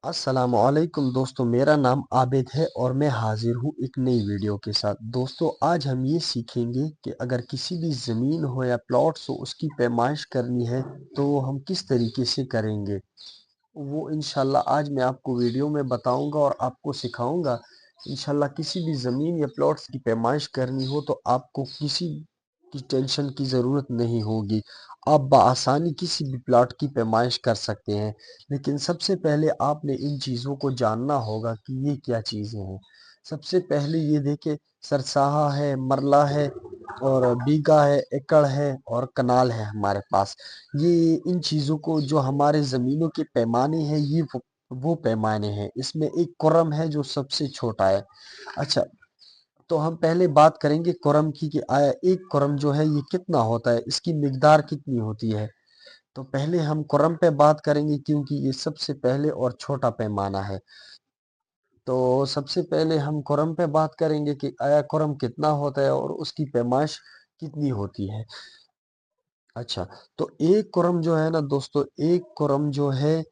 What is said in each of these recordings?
السلام علیکم دوستو، میرا نام عابد ہے اور میں حاضر ہوں ایک نئی ویڈیو کے ساتھ۔ دوستو آج ہم یہ سیکھیں گے کہ اگر کسی بھی زمین ہو یا پلاٹس ہو اس کی پیمائش کرنی ہے تو ہم کس طریقے سے کریں گے، وہ انشاءاللہ آج میں آپ کو ویڈیو میں بتاؤں گا اور آپ کو سکھاؤں گا۔ انشاءاللہ کسی بھی زمین یا پلاٹس کی پیمائش کرنی ہو تو آپ کو کسی کی ٹینشن کی ضرورت نہیں ہوگی، آپ بآسانی کسی بھی پلاٹ کی پیمائش کر سکتے ہیں۔ لیکن سب سے پہلے آپ نے ان چیزوں کو جاننا ہوگا کہ یہ کیا چیزیں ہیں۔ سب سے پہلے یہ دیکھیں، سرساہا ہے، مرلہ ہے اور بیگھا ہے، ایکڑ ہے اور کنال ہے ہمارے پاس۔ یہ ان چیزوں کو جو ہمارے زمینوں کے پیمانے ہیں یہ وہ پیمانے ہیں۔ اس میں ایک کرم ہے جو سب سے چھوٹا ہے۔ اچھا، تو ہم پہلے بات کریں گے کرم کی کہ آیا ایک کرم جو ہے یہ کتنا ہوتا ہے، اس کی مقدار کتنی ہوتی ہے۔ تو پہلے ہم کرم پہ بات کریں گے کیونکہ یہ سب سے پہلے اور چھوٹا پیمانہ ہے۔ تو سب سے پہلے ہم کرم پہ بات کریں گے کہ آیا کرم کتنا ہوتا ہے اور اس کی پیمائش کتنی ہوتی ہے۔ اچھا، تو ایک کرم جو ہے نا دوستو، ایک کرم جو ہے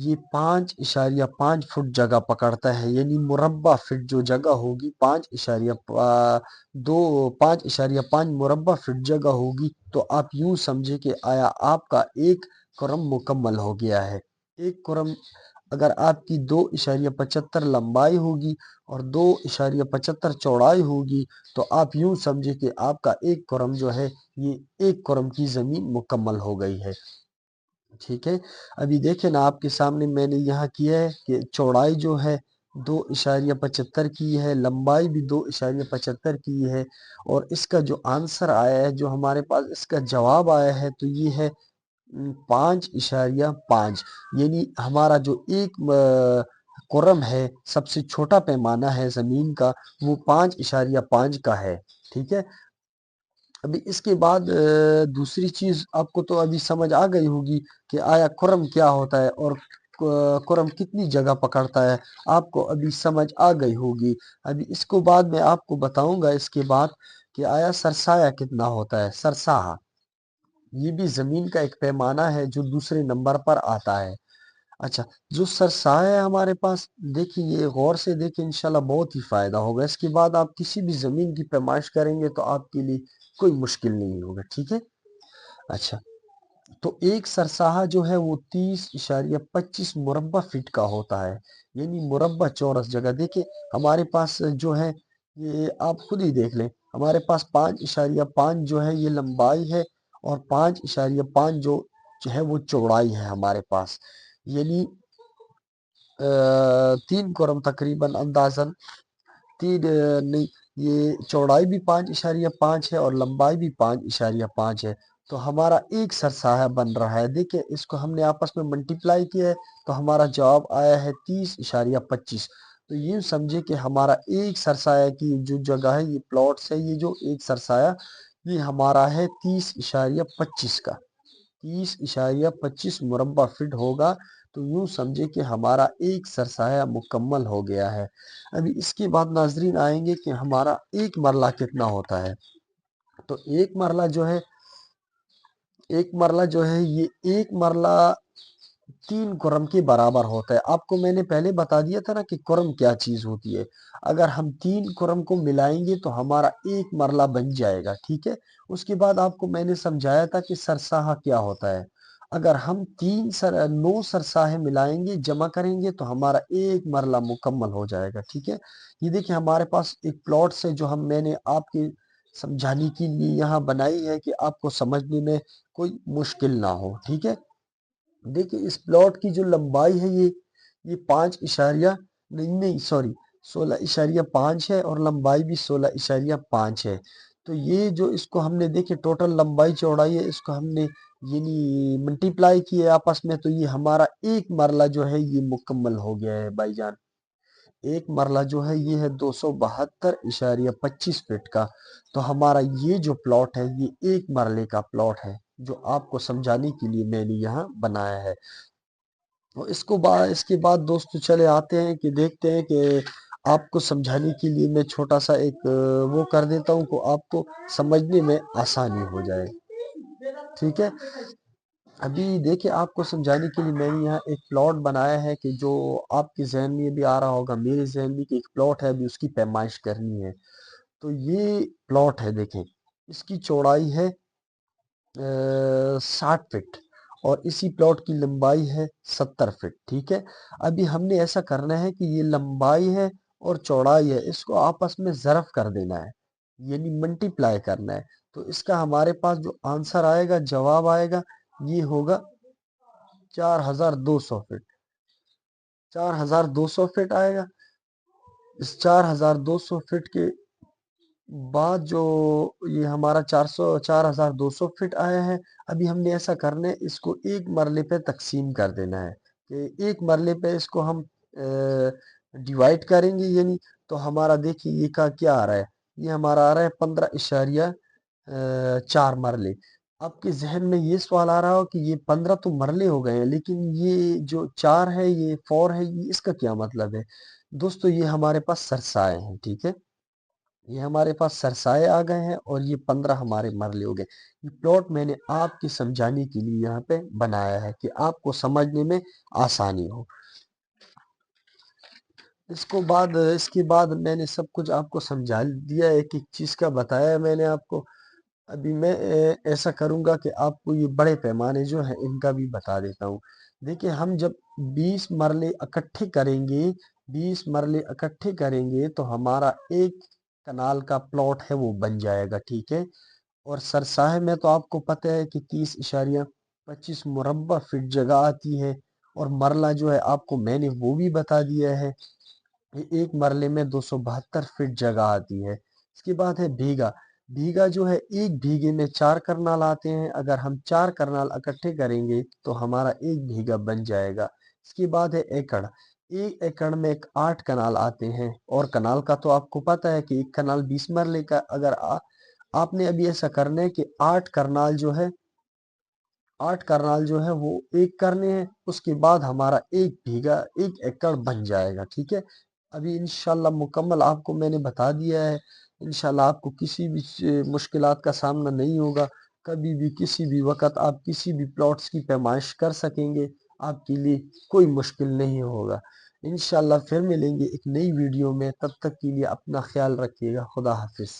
یہ 5.5 فٹ جگہ پکڑتا ہے، یعنی مربع فٹ جو جگہ ہوگی 5.5 مربع فٹ جگہ ہوگی۔ تو آپ یوں سمجھے کہ آیا آپ کا ایک کرم مکمل ہو گیا ہے۔ ایک کرم اگر آپ کی 2.75 لمبائی ہوگی اور 2.75 چوڑائی ہوگی تو آپ یوں سمجھے کہ آپ کا ایک کرم جو ہے یہ ایک کرم کی زمین مکمل ہو گئی ہے۔ ٹھیک ہے، ابھی دیکھیں نا آپ کے سامنے میں نے یہاں کیا ہے کہ چوڑائی جو ہے 2.75 کی ہے، لمبائی بھی 2.75 کی ہے، اور اس کا جو آنسر آیا ہے، جو ہمارے پاس اس کا جواب آیا ہے تو یہ ہے 5.5، یعنی ہمارا جو ایک کرم ہے، سب سے چھوٹا پیمانہ ہے زمین کا، وہ 5.5 کا ہے۔ ٹھیک ہے، ابھی اس کے بعد دوسری چیز آپ کو تو ابھی سمجھ آ گئی ہوگی کہ آیا کرم کیا ہوتا ہے اور کرم کتنی جگہ پکڑتا ہے، آپ کو ابھی سمجھ آ گئی ہوگی۔ ابھی اس کو بعد میں آپ کو بتاؤں گا اس کے بعد کہ آیا سرسایہ کتنا ہوتا ہے۔ سرساہا یہ بھی زمین کا ایک پیمانہ ہے جو دوسرے نمبر پر آتا ہے۔ اچھا، جو سرسایہ ہے ہمارے پاس، دیکھیں یہ غور سے دیکھیں، انشاءاللہ بہت ہی فائدہ ہوگا۔ اس کے بعد آپ کسی بھی زمین کی پیمائش کریں گے تو آپ کے لیے کوئی مشکل نہیں ہوگا۔ ٹھیک ہے، اچھا، تو ایک سرساہا جو ہے وہ 30.25 مربع فٹ کا ہوتا ہے، یعنی مربع چورس جگہ۔ دیکھیں ہمارے پاس جو ہے یہ آپ خود ہی دیکھ لیں، ہمارے پاس 5.5 جو ہے یہ لمبائی ہے اور 5.5 جو ہے وہ چوڑائی ہے ہمارے پاس، یعنی 3 کرم تقریباً اندازاً تین نہیں، یہ چوڑائی بھی 5.5 ہے اور لمبائی بھی 5.5 ہے، تو ہمارا ایک سرسایہ بن رہا ہے۔ دیکھیں اس کو ہم نے آپس میں ملٹیپلائی کیا ہے تو ہمارا جواب آیا ہے 30.25۔ تو یہ سمجھے کہ ہمارا ایک سرسایہ کی جو جگہ ہے، یہ پلاٹس ہے، یہ جو ایک سرسایہ یہ ہمارا ہے 30.25 کا، 30.25 مربع فٹ ہوگا۔ تو یوں سمجھے کہ ہمارا ایک سرسایہ مکمل ہو گیا ہے۔ ابھی اس کے بعد ناظرین آئیں گے کہ ہمارا ایک مرلہ کتنا ہوتا ہے۔ تو ایک مرلہ جو ہے یہ ایک مرلہ 3 کرم کے برابر ہوتا ہے۔ آپ کو میں نے پہلے بتا دیا تھا نا کہ کرم کیا چیز ہوتی ہے۔ اگر ہم 3 کرم کو ملائیں گے تو ہمارا ایک مرلہ بن جائے گا۔ ٹھیک ہے، اس کے بعد آپ کو میں نے سمجھایا تھا کہ سرساہا کیا ہوتا ہے۔ اگر ہم 9 سرساہے ملائیں گے، جمع کریں گے تو ہمارا ایک مرلہ مکمل ہو جائے گا۔ ٹھیک ہے، یہ دیکھیں ہمارے پاس ایک پلاٹ سے جو میں نے آپ کے سمجھانے کے لیے یہاں بنائی ہے کہ آپ کو سمجھنے میں کوئی مشکل نہ ہو۔ ٹھیک ہے، دیکھیں اس پلاٹ کی جو لمبائی ہے یہ 16.5 ہے اور لمبائی بھی 16.5 ہے۔ تو یہ جو اس کو ہم نے دیکھے ٹوٹل لمبائی چوڑائی ہے، اس کو ہم نے یعنی ملٹیپلائی کیے آپس میں، تو یہ ہمارا ایک مرلہ جو ہے یہ مکمل ہو گیا ہے بھائی جان۔ ایک مرلہ جو ہے یہ ہے 272.25 فٹ کا۔ تو ہمارا یہ جو پلاٹ ہے یہ ایک مرلے کا پلاٹ ہے جو آپ کو سمجھانے کے لیے میں نے یہاں بنایا ہے۔ اور اس کے بعد دوستو چلے آتے ہیں کہ دیکھتے ہیں کہ آپ کو سمجھانے کے لیے میں چھوٹا سا ایک وہ کر دیتا ہوں کہ آپ کو سمجھنے میں آسانی ہو جائے۔ ٹھیک ہے، ابھی دیکھیں آپ کو سمجھانے کے لیے میں نے یہاں ایک پلاٹ بنایا ہے کہ جو آپ کے ذہن میں بھی آ رہا ہوگا، میرے ذہن میں کہ ایک پلاٹ ہے، ابھی اس کی پیمائش کرنی ہے۔ تو یہ پلاٹ ہے، دیکھیں اس کی چوڑائی ہے 60 فٹ اور اسی پلاٹ کی لمبائی ہے 70 فٹ، ٹھیک ہے۔ ابھی ہم نے ایسا کرنا ہے کہ یہ لمبائی ہے اور چوڑائی ہے، اس کو آپس میں ضرب کر دینا ہے، یعنی ملٹی پلائی کرنا ہے۔ تو اس کا ہمارے پاس جو آنسر آئے گا، جواب آئے گا، یہ ہوگا 4200 فٹ۔ 4200 فٹ آئے گا۔ اس 4200 فٹ کے بعد جو یہ ہمارا 4200 فٹ آیا ہے، ابھی ہم نے ایسا کرنا ہے، اس کو ایک مرلے پہ تقسیم کر دینا ہے کہ ایک مرلے پہ اس کو ہم ڈیوائڈ کریں گے، یعنی تو ہمارا دیکھیے یہ کا کیا آ رہا ہے، یہ ہمارا آ رہا ہے 15.4 مرلے۔ آپ کے ذہن میں یہ سوال آ رہا ہو کہ یہ 15 تو مرلے ہو گئے ہیں، لیکن یہ جو 4 ہے، یہ 4 ہے، یہ اس کا کیا مطلب ہے؟ دوستو یہ ہمارے پاس سرسائے ہیں، ٹھیک ہے، یہ ہمارے پاس سرسائے آ گئے ہیں اور یہ 15 ہمارے مرلے ہو گئے۔ یہ پلاٹ میں نے آپ کی سمجھانے کے لیے یہاں پہ بنایا ہے کہ آپ کو سمجھنے میں آسانی ہو۔ اس کے بعد میں نے سب کچھ آپ کو سمجھا دیا، ایک ایک چیز کا بتایا ہے میں نے آپ کو۔ ابھی میں ایسا کروں گا کہ آپ کو یہ بڑے پیمانے جو ہیں ان کا بھی بتا دیتا ہوں۔ دیکھیں ہم جب 20 مرلے اکٹھے کریں گے، 20 مرلے اکٹھے کریں گے تو ہمارا ایک کنال کا پلاٹ ہے وہ بن جائے گا، ٹھیک ہے۔ اور سرساہ میں تو آپ کو پتہ ہے کہ 30.25 مربع فٹ جگہ آتی ہے، اور مرلہ جو ہے آپ کو میں نے وہ بھی بتا دیا ہے، ایک مرلے میں 272 فٹ جگہ آتی ہے۔ اس کے بعد ہے بیگھا۔ بیگھا جو ہے ایک بیگھے میں 4 کرنال آتے ہیں، اگر ہم 4 کرنال اکٹھے کریں گے تو ہمارا ایک بیگھا بن جائے گا۔ اس کے بعد ہے ایکڑ۔ ایک ایکڑ میں 8 کنال آتے ہیں، اور کنال کا تو آپ کو پتہ ہے کہ ایک کنال 20 مرلے کا، اگر آپ نے ابھی ایسا کرنا ہے کہ 8 کرنال جو ہے 8 کرنال جو ہے وہ ایک کرنے ہیں، اس کے بعد ہمارا ایک بیگھا ایک ایکڑ بن جائے گا، ٹھیک ہے۔ ابھی انشاءاللہ مکمل آپ کو میں نے بتا دیا ہے، انشاءاللہ آپ کو کسی بھی مشکلات کا سامنا نہیں ہوگا، کبھی بھی کسی بھی وقت آپ کسی بھی پلاٹس کی پیمائش کر سکیں گے، آپ کے لیے کوئی مشکل نہیں ہوگا۔ انشاءاللہ پھر ملیں گے ایک نئی ویڈیو میں، تب تک کے لیے اپنا خیال رکھیے گا۔ خدا حافظ۔